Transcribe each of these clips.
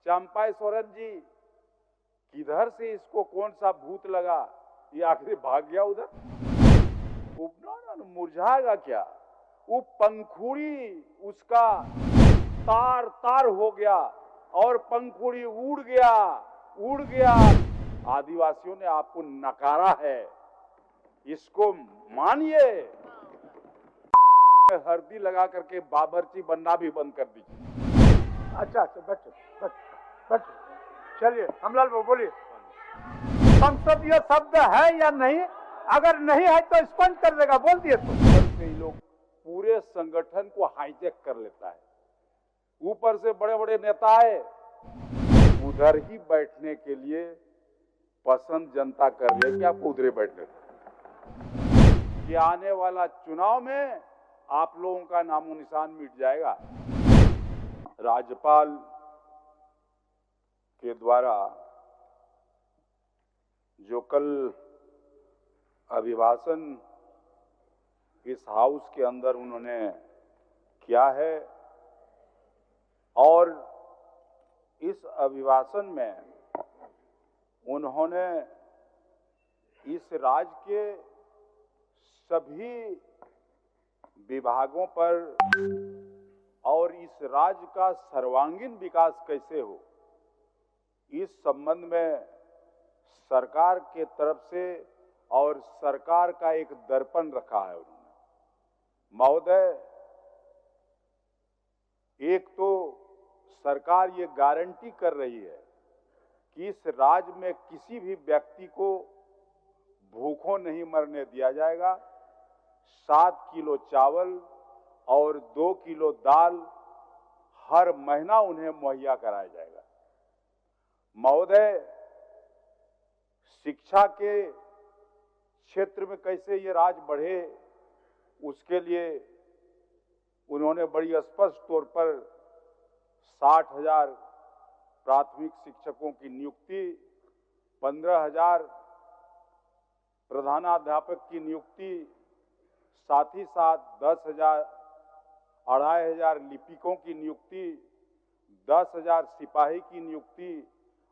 चंपाई सोरेन जी, किधर से इसको कौन सा भूत लगा, ये आखिर भाग गया उधर। मुरझाएगा क्या, वो पंखुड़ी उसका तार तार हो गया और पंखुड़ी उड़ गया उड़ गया। आदिवासियों ने आपको नकारा है, इसको मानिए। हल्दी लगा करके बाबरची बनना भी बंद कर दीजिए। अच्छा बैठो बैठो बैठो, चलिए हमलाल बाबू बोलिए। संसदीय शब्द है या नहीं, अगर नहीं है तो स्पष्ट कर देगा, बोल दिए तो। ये लोग पूरे संगठन को हाईजैक कर लेता है, ऊपर से बड़े बड़े नेता आए, उधर ही बैठने के लिए पसंद जनता कर रही है कि आपको उधर बैठने कि आने वाला चुनाव में आप लोगों का नामो निशान मिट जाएगा। राज्यपाल के द्वारा जो कल अभिभाषण इस हाउस के अंदर उन्होंने किया है, और इस अभिभाषण में उन्होंने इस राज्य के सभी विभागों पर और इस राज्य का सर्वांगीण विकास कैसे हो, इस संबंध में सरकार के तरफ से और सरकार का एक दर्पण रखा है उन्होंने। महोदय, एक तो सरकार ये गारंटी कर रही है कि इस राज्य में किसी भी व्यक्ति को भूखों नहीं मरने दिया जाएगा। 7 किलो चावल और 2 किलो दाल हर महीना उन्हें मुहैया कराया जाएगा। महोदय, शिक्षा के क्षेत्र में कैसे ये राज्य बढ़े, उसके लिए उन्होंने बड़ी स्पष्ट तौर पर 60,000 प्राथमिक शिक्षकों की नियुक्ति, 15,000 प्रधानाध्यापक की नियुक्ति, साथ ही साथ 10,000 2,500 लिपिकों की नियुक्ति, 10,000 सिपाही की नियुक्ति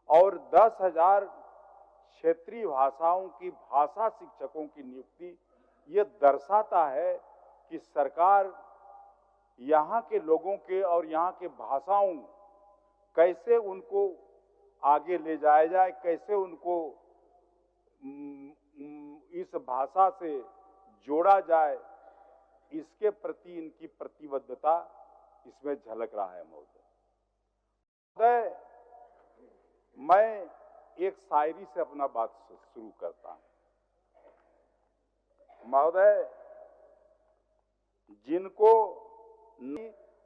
और 10,000 क्षेत्रीय भाषाओं की भाषा शिक्षकों की नियुक्ति। ये दर्शाता है कि सरकार यहाँ के लोगों के और यहाँ के भाषाओं कैसे उनको आगे ले जाया जाए, कैसे उनको इस भाषा से जोड़ा जाए, इसके प्रति इनकी प्रतिबद्धता इसमें झलक रहा है। महोदय, मैं एक शायरी से अपना बात शुरू करता हूं। महोदय, जिनको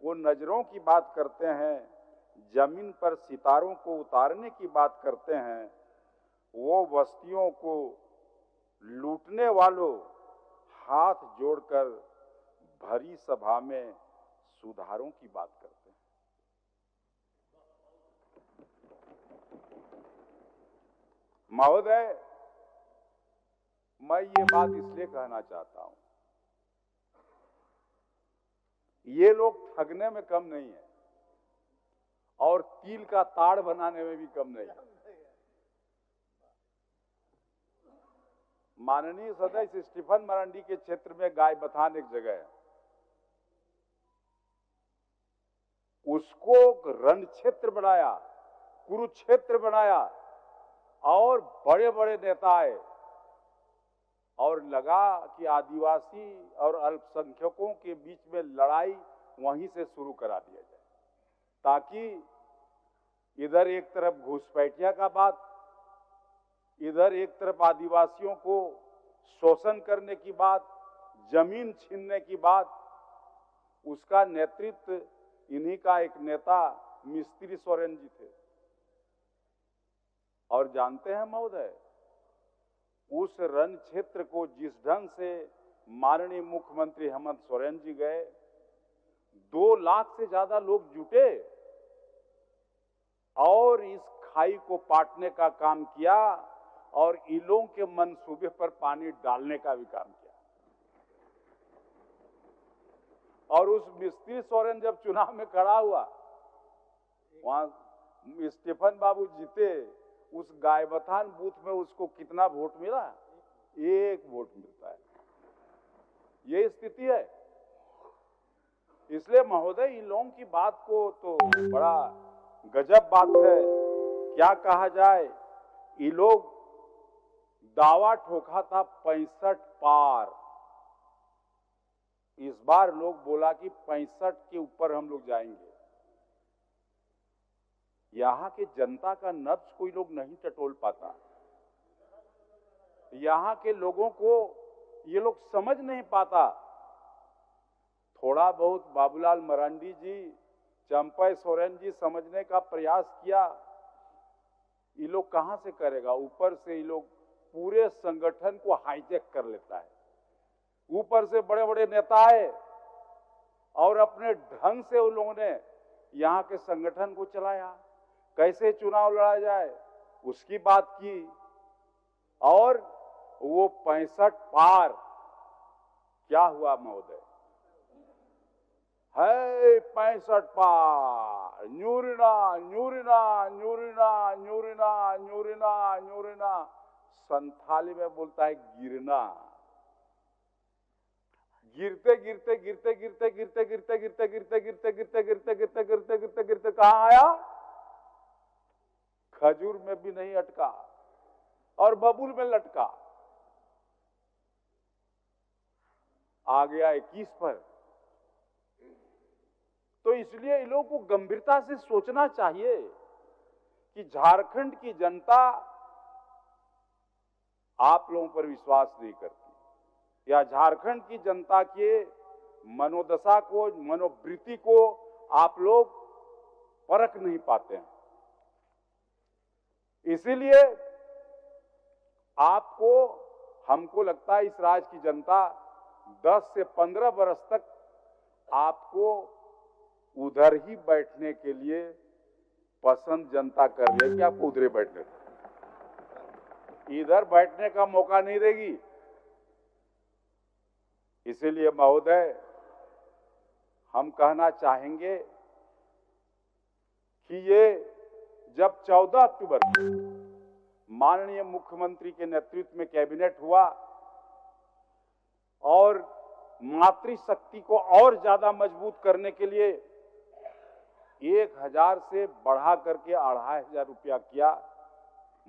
वो नजरों की बात करते हैं, जमीन पर सितारों को उतारने की बात करते हैं, वो बस्तियों को लूटने वालों हाथ जोड़कर भरी सभा में सुधारों की बात करते हैं। महोदय, मैं ये बात इसलिए कहना चाहता हूं, ये लोग ठगने में कम नहीं है और तिल का ताड़ बनाने में भी कम नहीं है। माननीय सदस्य स्टीफन मरांडी के क्षेत्र में गाय बथान एक जगह है, उसको रण क्षेत्र बनाया, कुरुक्षेत्र बनाया और बड़े बड़े नेता आए और लगा कि आदिवासी और अल्पसंख्यकों के बीच में लड़ाई वहीं से शुरू करा दिया जाए, ताकि इधर एक तरफ घुसपैठिया का बात, इधर एक तरफ आदिवासियों को शोषण करने की बात, जमीन छीनने की बात। उसका नेतृत्व इन्हीं का एक नेता मिस्त्री सोरेन जी थे। और जानते हैं महोदय, उस रण क्षेत्र को जिस ढंग से माननीय मुख्यमंत्री हेमंत सोरेन जी गए, 2 लाख से ज्यादा लोग जुटे और इस खाई को पाटने का काम किया और ईलों के मंसूबे पर पानी डालने का भी काम किया। और उस मिस्त्री सोरेन जब चुनाव में खड़ा हुआ, वहां स्टीफन बाबू जीते, उस गायबथान बूथ में उसको कितना वोट मिला? 1 वोट मिलता है। ये स्थिति है। इसलिए महोदय, इन लोगों की बात को तो बड़ा गजब बात है। क्या कहा जाए, ये लोग दावा ठोका था 65 पार। इस बार लोग बोला कि 65 के ऊपर हम लोग जाएंगे। यहां के जनता का नब्ज कोई लोग नहीं टटोल पाता। यहां के लोगों को ये लोग समझ नहीं पाता। थोड़ा बहुत बाबूलाल मरांडी जी, चंपा सोरेन जी समझने का प्रयास किया। ये लोग कहां से करेगा? ऊपर से ये लोग पूरे संगठन को हाईजैक कर लेता है। ऊपर से बड़े बड़े नेता आए और अपने ढंग से उन लोगों ने यहां के संगठन को चलाया। कैसे चुनाव लड़ा जाए उसकी बात की, और वो 65 पार क्या हुआ महोदय? है 65 पार। न्यूरिना न्यूरिना न्यूरिना न्यूरिना न्यूरिना न्यूरिना, संथाली में बोलता है गिरना। गिरते गिरते गिरते गिरते गिरते गिरते गिरते गिरते गिरते गिरते गिरते गिरते गिरते गिरते गिरते कहां आया? खजूर में भी नहीं अटका और बबूल में लटका। आ गया 21 पर। तो इसलिए इन लोगों को गंभीरता से सोचना चाहिए कि झारखंड की जनता आप लोगों पर विश्वास नहीं करती, या झारखंड की जनता के मनोदशा को, मनोवृत्ति को आप लोग परख नहीं पाते हैं। इसीलिए आपको, हमको लगता है इस राज्य की जनता 10 से 15 वर्ष तक आपको उधर ही बैठने के लिए पसंद जनता कर रही है कि आपको उधर ही बैठने, इधर बैठने का मौका नहीं देगी। इसीलिए महोदय, हम कहना चाहेंगे कि ये जब 14 अक्टूबर को माननीय मुख्यमंत्री के नेतृत्व में कैबिनेट हुआ और मातृशक्ति को और ज्यादा मजबूत करने के लिए 1000 से बढ़ा करके 2500 रुपया किया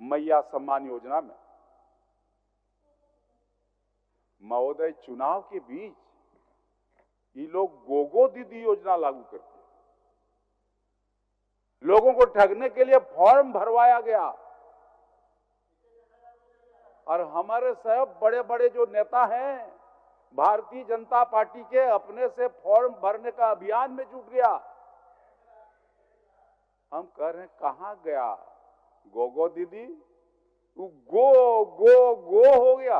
मैया सम्मान योजना में। महोदय, चुनाव के बीच ये लोग गोगो दीदी योजना लागू करते, लोगों को ठगने के लिए फॉर्म भरवाया गया। और हमारे सब बड़े बड़े जो नेता हैं भारतीय जनता पार्टी के, अपने से फॉर्म भरने का अभियान में जुट गया। हम कह रहे हैं कहां गया गोगो दीदी? वो गो गो गो हो गया।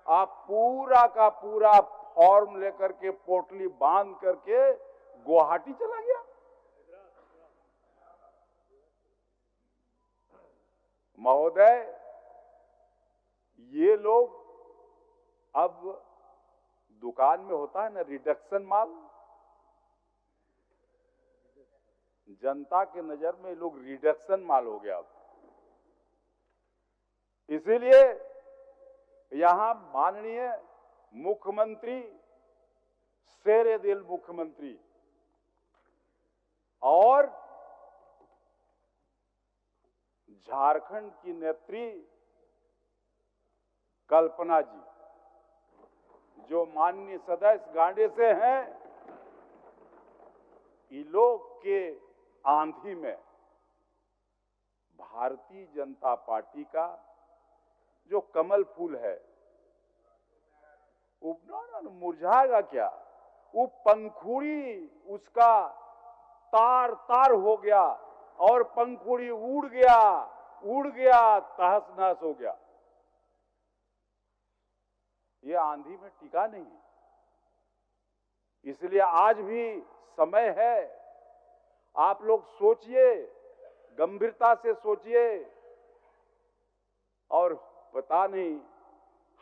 आप पूरा का पूरा फॉर्म लेकर के पोटली बांध करके गुवाहाटी चला गया। महोदय, ये लोग अब दुकान में होता है ना रिडक्शन माल, जनता के नजर में लोग रिडक्शन माल हो गया। इसीलिए यहां माननीय मुख्यमंत्री, शेरे दिल मुख्यमंत्री और झारखंड की नेत्री कल्पना जी, जो माननीय सदस्य गांडे से हैं, ये लोग के आंधी में भारतीय जनता पार्टी का जो कमल फूल है वो मुरझाएगा क्या? वो पंखुड़ी उसका तार तार हो गया और पंखुड़ी उड़ गया, तहस नहस हो गया। ये आंधी में टिका नहीं। इसलिए आज भी समय है, आप लोग सोचिए, गंभीरता से सोचिए। और पता नहीं,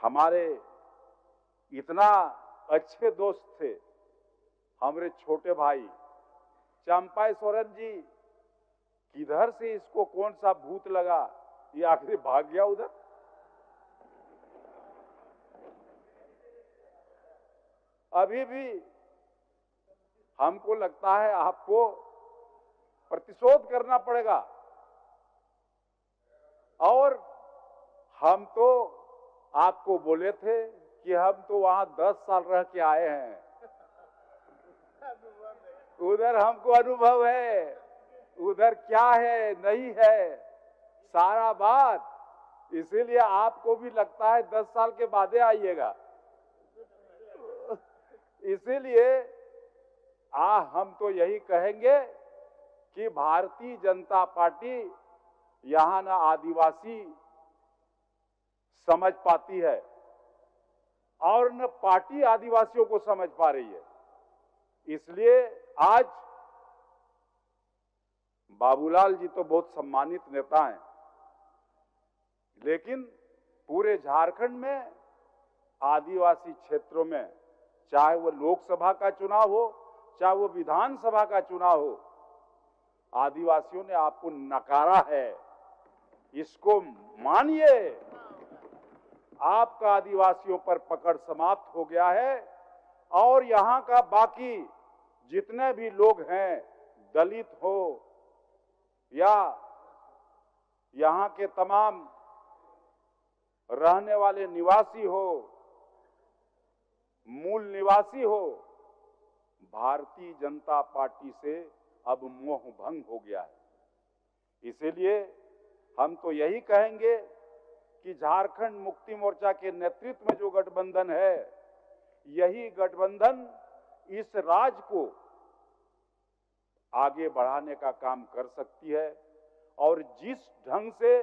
हमारे इतना अच्छे दोस्त थे हमारे छोटे भाई चंपा सोरेन जी, किधर से इसको कौन सा भूत लगा, ये आखिर भाग गया उधर। अभी भी हमको लगता है आपको प्रतिशोध करना पड़ेगा, और हम तो आपको बोले थे कि हम तो वहां 10 साल रह के आए हैं, उधर हमको अनुभव है, उधर क्या है नहीं है सारा बात, इसीलिए आपको भी लगता है 10 साल के बाद आइएगा। इसीलिए हम तो यही कहेंगे कि भारतीय जनता पार्टी यहाँ ना आदिवासी समझ पाती है और न पार्टी आदिवासियों को समझ पा रही है। इसलिए आज बाबूलाल जी तो बहुत सम्मानित नेता हैं, लेकिन पूरे झारखंड में आदिवासी क्षेत्रों में, चाहे वो लोकसभा का चुनाव हो चाहे वो विधानसभा का चुनाव हो, आदिवासियों ने आपको नकारा है। इसको मानिए, आपका आदिवासियों पर पकड़ समाप्त हो गया है, और यहां का बाकी जितने भी लोग हैं, दलित हो या यहां के तमाम रहने वाले निवासी हो, मूल निवासी हो, भारतीय जनता पार्टी से अब मोह भंग हो गया है। इसीलिए हम तो यही कहेंगे कि झारखंड मुक्ति मोर्चा के नेतृत्व में जो गठबंधन है, यही गठबंधन इस राज्य को आगे बढ़ाने का काम कर सकती है। और जिस ढंग से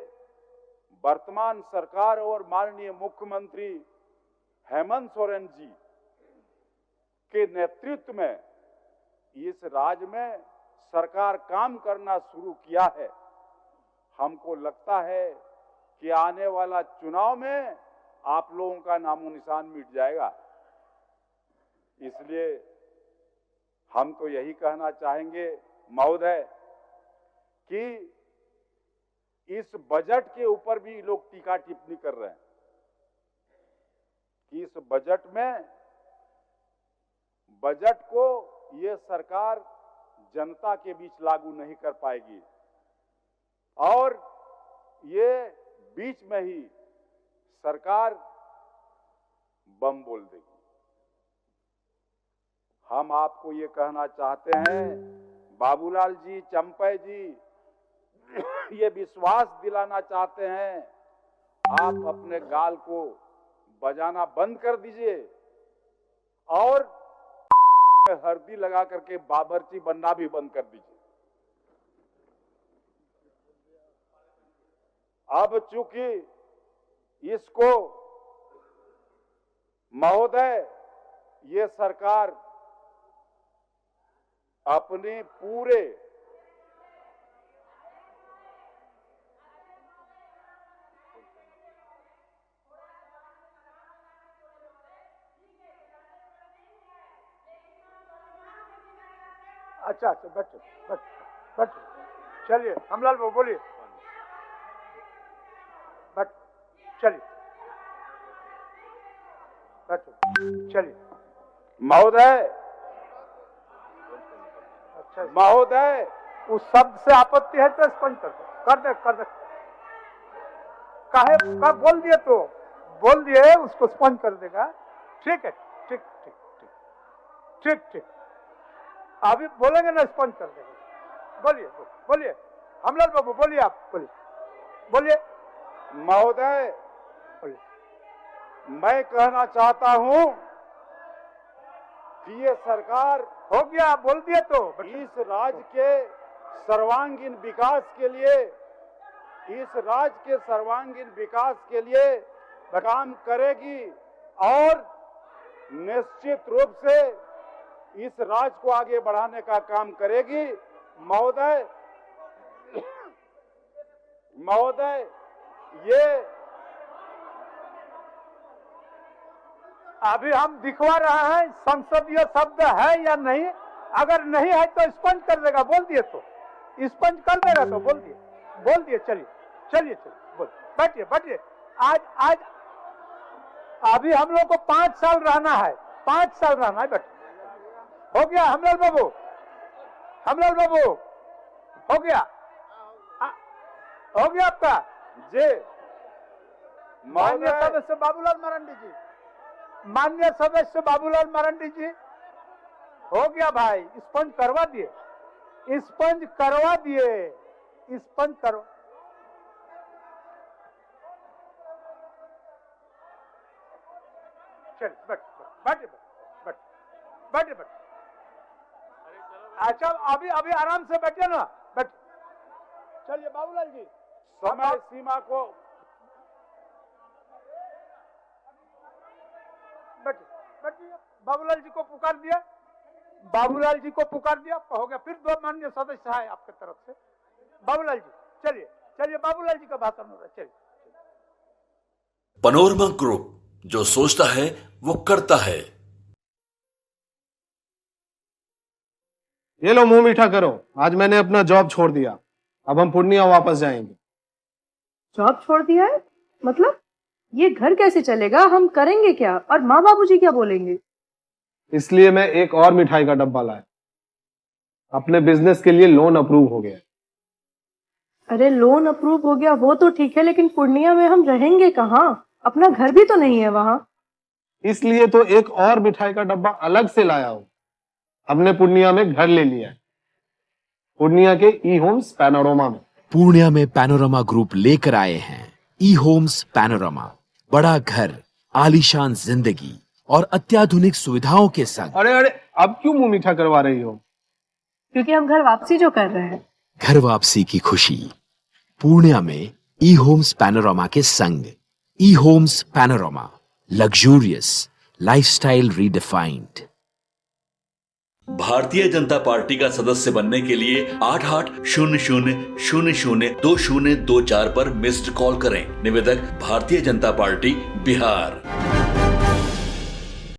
वर्तमान सरकार और माननीय मुख्यमंत्री हेमंत सोरेन जी के नेतृत्व में इस राज्य में सरकार काम करना शुरू किया है, हमको लगता है कि आने वाला चुनाव में आप लोगों का नामो निशान मिट जाएगा। इसलिए हम तो यही कहना चाहेंगे महोदय कि इस बजट के ऊपर भी लोग टीका टिप्पणी कर रहे हैं कि इस बजट को ये सरकार जनता के बीच लागू नहीं कर पाएगी, और ये बीच में ही सरकार बम बोल देगी। हम आपको ये कहना चाहते हैं बाबूलाल जी, चंपै जी, ये विश्वास दिलाना चाहते हैं, आप अपने गाल को बजाना बंद कर दीजिए और हल्दी लगा करके बाबरची बनना भी बंद कर दीजिए। अब चूंकि इसको महोदय ये सरकार अपने पूरे अच्छा बैठो, चलिए हमलाल बाबू बोलिए, चलिए बैठो, चलिए महोदय। अच्छा महोदय, उस शब्द से आपत्ति है तो स्पंज कर दे काहे का बोल दिए उसको स्पंज कर देगा। ठीक है, ठीक अभी बोलेंगे ना स्पंज कर देगा। बोलिए हमलाल बाबू बोलिए, आप बोलिए महोदय, बोलिए। मैं कहना चाहता हूं कि ये सरकार हो गया, बोल दिए तो इस राज्य के सर्वांगीण विकास के लिए काम करेगी और निश्चित रूप से इस राज्य को आगे बढ़ाने का काम करेगी। महोदय, ये अभी हम दिखवा रहे हैं संसदीय शब्द है या नहीं, अगर नहीं है तो स्पंज कर देगा, बोल दिए तो स्पंज कर देगा तो बोल दिए चलिए चलिए बोल बैठिए बैठिए। आज अभी हम लोग को 5 साल रहना है, 5 साल रहना है। बैठिए। हो गया हमलाल बाबू हो गया आपका जी माननीय सदस्य बाबूलाल मरांडी जी हो गया भाई। स्पंज करवा दिए चल बैठे। अच्छा अभी आराम से बैठे ना, बैठ। चलिए बाबूलाल जी समय सीमा को बैठिए। बाबूलाल जी को पुकार दिया हो गया। फिर 2 माननीय सदस्य है आपके तरफ से। बाबूलाल जी चलिए बाबूलाल जी का भाषण हो रहा है। चलिए। पैनोरमा ग्रुप, जो सोचता है वो करता है। ये लो मुंह मीठा करो, आज मैंने अपना जॉब छोड़ दिया, अब हम पूर्णिया वापस जाएंगे। जॉब छोड़ दिया है? मतलब ये घर कैसे चलेगा? हम करेंगे क्या? और माँ बाबूजी क्या बोलेंगे? इसलिए मैं एक और मिठाई का डब्बा लाया। अपने बिजनेस के लिए लोन अप्रूव हो गया। अरे लोन अप्रूव हो गया वो तो ठीक है, लेकिन पूर्णिया में हम रहेंगे कहाँ? अपना घर भी तो नहीं है वहाँ। इसलिए तो एक और मिठाई का डब्बा अलग से लाया हूँ। हमने पूर्णिया में घर ले लिया है, पूर्णिया के ई होम्स पैनोरमा में। पूर्णिया में पैनोरमा ग्रुप लेकर आए हैं ई होम्स पैनोरमा। बड़ा घर, आलीशान जिंदगी और अत्याधुनिक सुविधाओं के संग। अरे अब क्यों मुंह मीठा करवा रही हो? क्योंकि हम घर वापसी जो कर रहे हैं। घर वापसी की खुशी पूर्णिया में ई होम्स पैनोरमा के संग। E homes panorama, luxurious lifestyle redefined. Bharatiya Janata party का सदस्य बनने के लिए 8800002024 पर मिस्ड कॉल करें। निवेदक भारतीय जनता पार्टी बिहार।